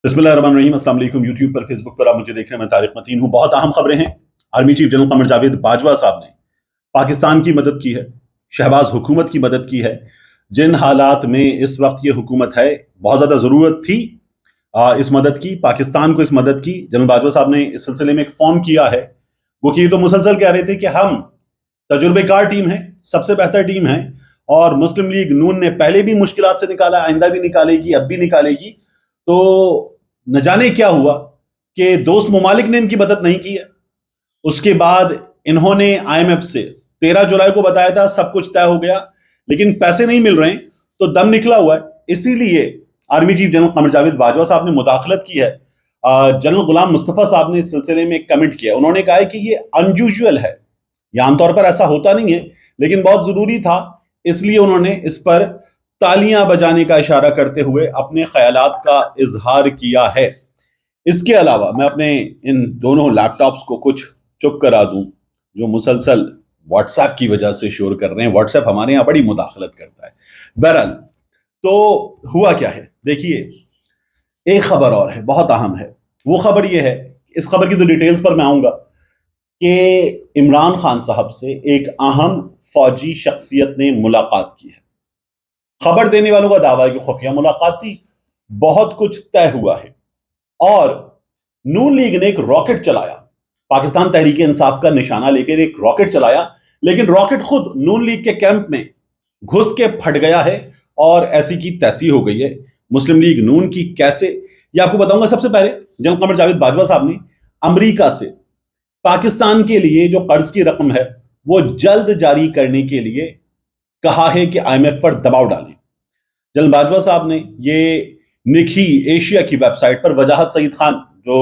بسم اللہ الرحمن الرحیم۔ السلام علیکم۔ یوٹیوب پر، فیس بک پر آپ مجھے دیکھ رہے ہیں، میں طارق متین ہوں۔ بہت اہم خبریں ہیں۔ Army chief general Qamar Javed Bajwa صاحب نے پاکستان کی مدد کی ہے، شہباز حکومت کی مدد کی ہے۔ جن حالات میں اس وقت یہ حکومت ہے، بہت زیادہ ضرورت تھی اس مدد کی، پاکستان کو اس مدد کی۔ جنرل باجوہ صاحب نے اس سلسلے میں ایک فون کیا ہے، وہ کہ یہ تو مسلسل کہہ رہے تھے کہ ہم تجربے کار ٹیم ہیں، سب سے بہتر ٹیم ہے، اور مسلم لیگ نون نے پہلے بھی مشکلات سے نکالا، آئندہ بھی نکالے گی، اب بھی نکالے گی۔ تو نہ جانے کیا ہوا کہ دوست ممالک نے ان کی مدد نہیں کی ہے۔ اس کے بعد انہوں نے IMF سے 13 جولائی کو بتایا تھا سب کچھ طے ہو گیا، لیکن پیسے نہیں مل رہے ہیں، تو دم نکلا ہوا ہے۔ اسی لیے army chief general Qamar Javed Bajwa صاحب نے مداخلت کی ہے۔ جنرل غلام مصطفیٰ صاحب نے اس سلسلے میں ایک کمنٹ کیا، انہوں نے کہا ہے کہ یہ انیوژول ہے، یہ عام طور پر ایسا ہوتا نہیں ہے، لیکن بہت ضروری تھا، اس لیے انہوں نے اس پر تالیاں بجانے کا اشارہ کرتے ہوئے اپنے خیالات کا اظہار کیا ہے۔ اس کے علاوہ میں اپنے ان دونوں لیپ ٹاپس کو کچھ چپ کرا دوں جو مسلسل واٹس ایپ کی وجہ سے شور کر رہے ہیں۔ واٹس ایپ ہمارے یہاں بڑی مداخلت کرتا ہے۔ بہرحال تو ہوا کیا ہے، دیکھیے ایک خبر اور ہے، بہت اہم ہے۔ وہ خبر یہ ہے، اس خبر کی تو ڈیٹیلز پر میں آؤں گا، کہ عمران خان صاحب سے ایک اہم فوجی شخصیت نے ملاقات کی ہے۔ خبر دینے والوں کا دعویٰ ہے کہ خفیہ ملاقات تھی، بہت کچھ طے ہوا ہے، اور نون لیگ نے ایک راکٹ چلایا، پاکستان تحریک انصاف کا نشانہ لے کر ایک راکٹ چلایا، لیکن راکٹ خود نون لیگ کے کیمپ میں گھس کے پھٹ گیا ہے، اور ایسی کی تیسی ہو گئی ہے۔ مسلم لیگ نون کی کیسے، یہ آپ کو بتاؤں گا۔ سب سے پہلے جنرل قمر جاوید باجوہ صاحب نے امریکہ سے پاکستان کے لیے جو قرض کی رقم ہے وہ جلد جاری کرنے کے لیے کہا ہے کہ IMF پر دباؤ ڈالیں۔ جنرل باجوہ صاحب نے یہ نکھی ایشیا کی ویب سائٹ پر وجاہت سعید خان، جو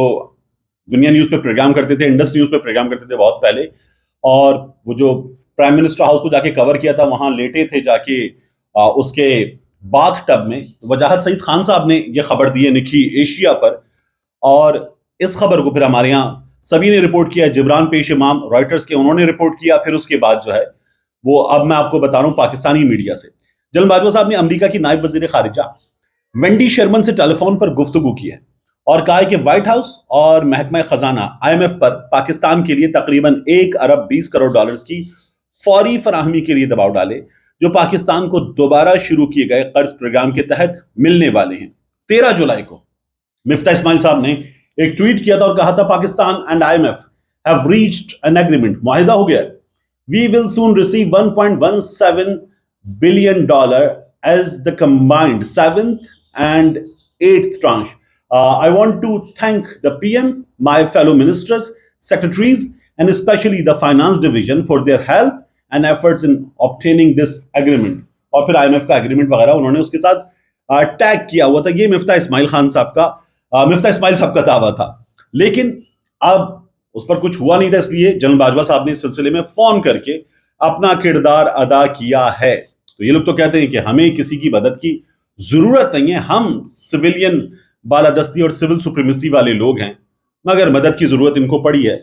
دنیا نیوز پہ پروگرام کرتے تھے، انڈس نیوز پہ پروگرام کرتے تھے بہت پہلے، اور وہ جو پرائم منسٹر ہاؤس کو جا کے کور کیا تھا، وہاں لیٹے تھے جا کے اس کے باتھ ٹب میں، وجاہت سعید خان صاحب نے یہ خبر دی ہے نکھی ایشیا پر، اور اس خبر کو پھر ہمارے یہاں سبھی نے رپورٹ کیا، جبران پیش امام رائٹرز کے، انہوں نے رپورٹ کیا، پھر اس کے بعد جو ہے وہ اب میں آپ کو بتا رہا ہوں پاکستانی میڈیا سے۔ جنرل باجوہ صاحب نے امریکہ کی نائب وزیر خارجہ وینڈی شرمن سے ٹیلی فون پر گفتگو کی ہے، اور کہا ہے کہ وائٹ ہاؤس اور محکمہ خزانہ IMF پر پاکستان کے لیے تقریباً 1 ارب 20 کروڑ ڈالرز کی فوری فراہمی کے لیے دباؤ ڈالے، جو پاکستان کو دوبارہ شروع کیے گئے قرض پروگرام کے تحت ملنے والے ہیں۔ 13 جولائی کو مفتاح اسماعیل صاحب نے ایک ٹویٹ کیا تھا اور کہا تھا Pakistan and IMF have reached an agreement، معاہدہ ہو گیا ہے۔ We will soon receive $1.17 billion as the combined 7th and 8th tranche. I want to thank the PM, my fellow ministers, secretaries, and especially the finance division for their help and efforts in obtaining this agreement. اور پھر IMF کا agreement وغیرہ انہوں نے اس کے ساتھ tag کیا ہوا تھا۔ یہ مفتاح اسماعیل صاحب کا دعویٰ تھا، لیکن اب اس پر کچھ ہوا نہیں تھا، اس لیے جنرل باجوہ صاحب نے اس سلسلے میں فون کر کے اپنا کردار ادا کیا ہے۔ تو یہ لوگ تو کہتے ہیں کہ ہمیں کسی کی مدد کی ضرورت نہیں ہے، ہم سویلین بالادستی اور سول سپریمیسی والے لوگ ہیں، مگر مدد کی ضرورت ان کو پڑی ہے۔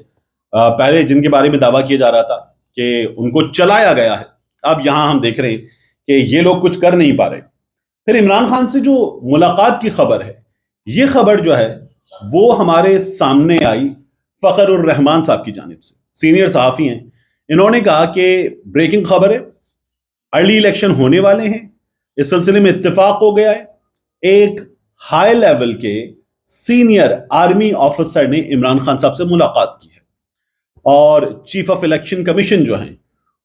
پہلے جن کے بارے میں دعویٰ کیا جا رہا تھا کہ ان کو چلایا گیا ہے، اب یہاں ہم دیکھ رہے ہیں کہ یہ لوگ کچھ کر نہیں پا رہے۔ پھر عمران خان سے جو ملاقات کی خبر ہے، یہ خبر جو ہے وہ ہمارے سامنے آئی فخر الرحمان صاحب کی جانب سے، سینئر صحافی ہیں۔ انہوں نے کہا کہ بریکنگ خبر ہے، ارلی الیکشن ہونے والے ہیں، اس سلسلے میں اتفاق ہو گیا ہے۔ ایک ہائی لیول کے سینئر آرمی آفیسر نے عمران خان صاحب سے ملاقات کی ہے، اور چیف آف الیکشن کمیشن جو ہیں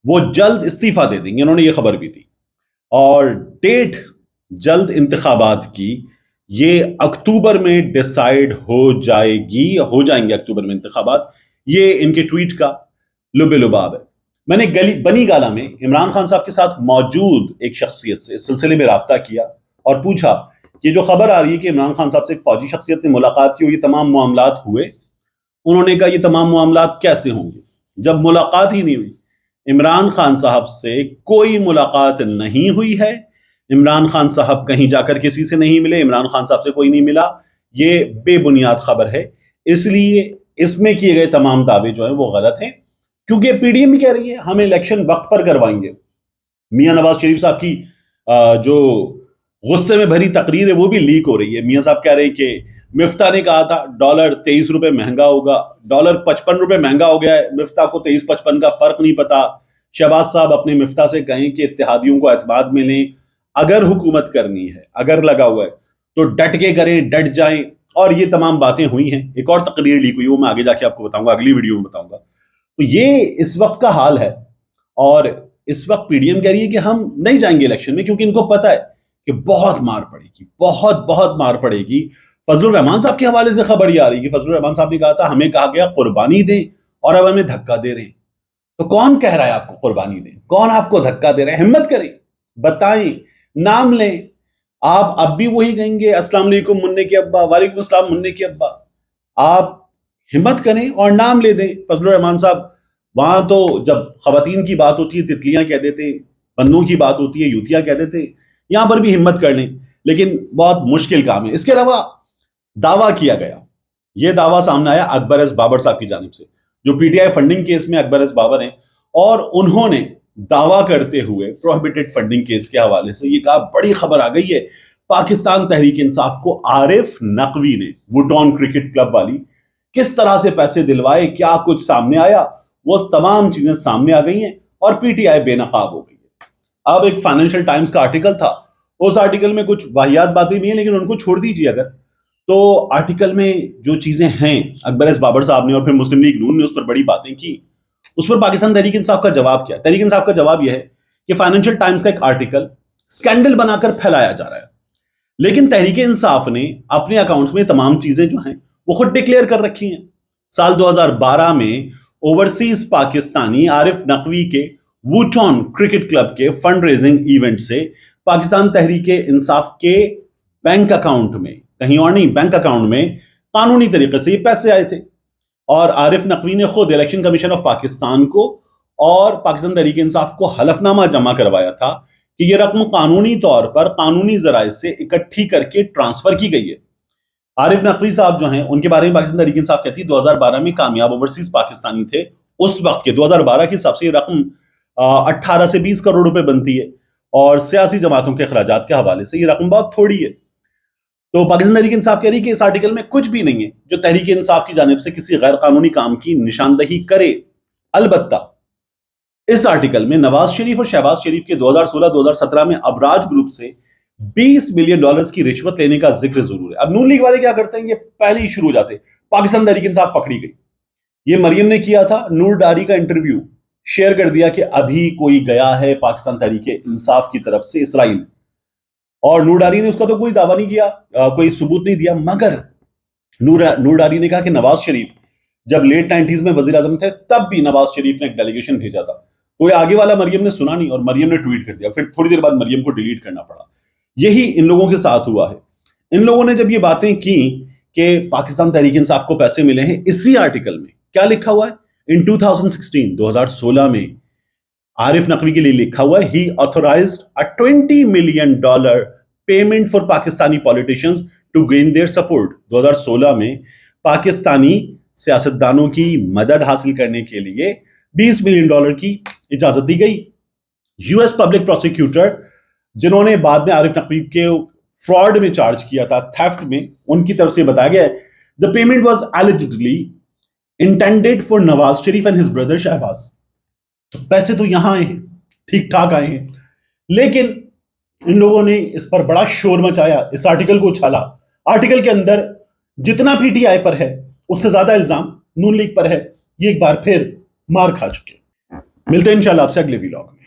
وہ جلد استعفیٰ دے دیں گے، انہوں نے یہ خبر بھی دی، اور ڈیٹ جلد انتخابات کی یہ اکتوبر میں ڈیسائیڈ ہو جائیں گے اکتوبر میں انتخابات۔ یہ ان کے ٹویٹ کا لب لباب ہے۔ میں نے بنی گالہ میں عمران خان صاحب کے ساتھ موجود ایک شخصیت سے اس سلسلے میں رابطہ کیا اور پوچھا کہ جو خبر آ رہی ہے کہ عمران خان صاحب سے ایک فوجی شخصیت نے ملاقات کی اور یہ تمام معاملات ہوئے، انہوں نے کہا یہ تمام معاملات کیسے ہوں گے جب ملاقات ہی نہیں ہوئی؟ عمران خان صاحب سے کوئی ملاقات نہیں ہوئی ہے، عمران خان صاحب کہیں جا کر کسی سے نہیں ملے، عمران خان صاحب سے کوئی نہیں ملا، یہ بے بنیاد خبر ہے۔ اس لیے اس میں کیے گئے تمام دعوے جو ہیں وہ غلط ہیں، کیونکہ PDM بھی کہہ رہی ہے ہم الیکشن وقت پر کروائیں گے۔ میاں نواز شریف صاحب کی جو غصے میں بھری تقریر ہے وہ بھی لیک ہو رہی ہے۔ میاں صاحب کہہ رہے ہیں کہ مفتہ نے کہا تھا ڈالر 23 روپے مہنگا ہوگا، ڈالر 55 روپے مہنگا ہو گیا ہے، مفتہ کو 23-55 کا فرق نہیں پتا۔ شہباز صاحب اپنے مفتہ سے کہیں کہ اتحادیوں کو اعتماد میں لیں، اگر حکومت کرنی ہے، اگر لگا ہوا ہے تو ڈٹ کے کریں، ڈٹ جائیں، اور یہ تمام باتیں ہوئی ہیں۔ ایک اور تقریر لیک ہوئی، وہ میں آگے جا کے آپ کو بتاؤں گا، اگلی ویڈیو میں بتاؤں گا۔ تو یہ اس وقت کا حال ہے، اور اس وقت پی ڈی ایم کہہ رہی ہے کہ ہم نہیں جائیں گے الیکشن میں، کیونکہ ان کو پتا ہے کہ بہت مار پڑے گی، بہت بہت مار پڑے گی۔ فضل الرحمان صاحب کے حوالے سے خبر یہ آ رہی ہے کہ فضل الرحمان صاحب نے کہا تھا ہمیں کہا گیا قربانی دیں، اور اب ہمیں دھکا دے رہے ہیں۔ تو کون کہہ رہا ہے آپ کو قربانی دیں؟ کون آپ کو دھکا دے رہا ہے؟ ہمت کریں، بتائیں، نام لیں۔ آپ اب بھی وہی کہیں گے السلام علیکم منع کے ابا، وعلیکم السلام منع کے ابا۔ آپ ہمت کریں اور نام لے دیں۔ فضل الرحمان صاحب وہاں تو جب خواتین کی بات ہوتی ہے تتلیاں کہہ دیتے، بندوں کی بات ہوتی ہے یوتیاں کہہ دیتے، یہاں پر بھی ہمت کر لیں، لیکن بہت مشکل کام ہے۔ اس کے علاوہ دعویٰ کیا گیا، یہ دعویٰ سامنے آیا اکبر ایس بابر صاحب کی جانب سے، جو P T I funding case میں اکبر ایس بابر ہیں، اور انہوں نے دعویٰ کرتے ہوئے پروہیبٹڈ فنڈنگ کیس کے حوالے سے یہ کہا، بڑی خبر آ گئی ہے، پاکستان تحریک انصاف کو عارف نقوی نے ووٹون کرکٹ کلب والی کس طرح سے پیسے دلوائے، کیا کچھ سامنے آیا، وہ تمام چیزیں سامنے آ گئی ہیں، اور پی ٹی آئی بے نقاب ہو گئی ہے۔ اب ایک فائنینشل ٹائمز کا آرٹیکل تھا، اس آرٹیکل میں کچھ واہیات باتیں بھی ہیں، لیکن ان کو چھوڑ دیجیے اگر تو آرٹیکل میں جو چیزیں ہیں، اکبر ایس بابر صاحب نے اور پھر مسلم لیگ نون نے اس پر بڑی باتیں کی، اس پر پاکستان تحریک انصاف کا جواب کیا؟ تحریک انصاف کا جواب یہ ہے کہ فائنینشل ٹائمز کا ایک آرٹیکل سکینڈل بنا کر پھیلایا جا رہا ہے، لیکن تحریک انصاف نے اپنے اکاؤنٹس میں تمام چیزیں جو ہیں وہ خود ڈکلیئر کر رکھی ہیں۔ سال 2012 میں اوورسیز پاکستانی عارف نقوی کے ووٹون کرکٹ کلب کے فنڈ ریزنگ ایونٹ سے پاکستان تحریک انصاف کے بینک اکاؤنٹ میں، کہیں اور نہیں، بینک اکاؤنٹ میں قانونی طریقے سے یہ پیسے آئے تھے، اور عارف نقوی نے خود الیکشن کمیشن آف پاکستان کو اور پاکستان تحریک انصاف کو حلف نامہ جمع کروایا تھا کہ یہ رقم قانونی طور پر قانونی ذرائع سے اکٹھی کر کے ٹرانسفر کی گئی ہے۔ عارف نقوی صاحب جو ہیں ان کے بارے میں پاکستان تحریک انصاف کہتی ہے 2012 میں کامیاب اوورسیز پاکستانی تھے، اس وقت کے 2012 کے حساب سے یہ رقم 18 سے 20 کروڑ روپے بنتی ہے، اور سیاسی جماعتوں کے اخراجات کے حوالے سے یہ رقم بہت تھوڑی ہے۔ تو پاکستان تحریک انصاف کہہ رہی ہے کہ اس آرٹیکل میں کچھ بھی نہیں ہے جو تحریک انصاف کی جانب سے کسی غیر قانونی کام کی نشاندہی کرے۔ البتہ اس آرٹیکل میں نواز شریف اور شہباز شریف کے 2016-2017 میں ابراج گروپ سے $20 ملین کی رشوت لینے کا ذکر ضرور ہے۔ اب نون لیگ والے کیا کرتے ہیں، یہ پہلے ہی شروع ہو جاتے، پاکستان تحریک انصاف پکڑی گئی۔ یہ مریم نے کیا تھا، نور ڈاری کا انٹرویو شیئر کر دیا کہ ابھی کوئی گیا ہے پاکستان تحریک انصاف کی طرف سے اسرائیل، اور نور ڈاری نے اس کا تو کوئی دعویٰ نہیں کیا، کوئی ثبوت نہیں دیا، مگر نور ڈاری نے کہا کہ نواز شریف جب لیٹ 90s میں وزیر اعظم تھے تب بھی نواز شریف نے ایک ڈیلیگیشن بھیجا تھا، کوئی آگے والا مریم نے سنا نہیں، اور مریم نے ٹویٹ کر دیا، پھر تھوڑی دیر بعد مریم کو ڈیلیٹ کرنا پڑا۔ یہی ان لوگوں کے ساتھ ہوا ہے۔ ان لوگوں نے جب یہ باتیں کی کہ پاکستان تحریک انصاف کو پیسے ملے ہیں، اسی آرٹیکل میں کیا لکھا ہوا ہے، ان 2016 میں عارف نقوی کے لیے لکھا ہوا ہے he authorized a $20 million payment for Pakistani politicians to gain their support۔ 2016 میں پاکستانی سیاستدانوں کی مدد حاصل کرنے کے لیے $20 ملین کی اجازت دی گئی۔ یو ایس پبلک پروسیکیوٹر جنہوں نے بعد میں عارف نقوی کے فراڈ میں چارج کیا تھا، تھیفٹ میں، ان کی طرف سے بتایا گیا ہے the payment was allegedly intended for Nawaz Sharif and his brother Shahbaz. تو پیسے تو یہاں آئے ہیں، ٹھیک ٹھاک آئے ہیں، لیکن ان لوگوں نے اس پر بڑا شور مچایا، اس آرٹیکل کو اچھالا۔ آرٹیکل کے اندر جتنا پی ٹی آئی پر ہے اس سے زیادہ الزام نون لیگ پر ہے۔ یہ ایک بار پھر مار کھا چکے۔ ملتے ہیں انشاءاللہ آپ سے اگلے ویلاگ میں۔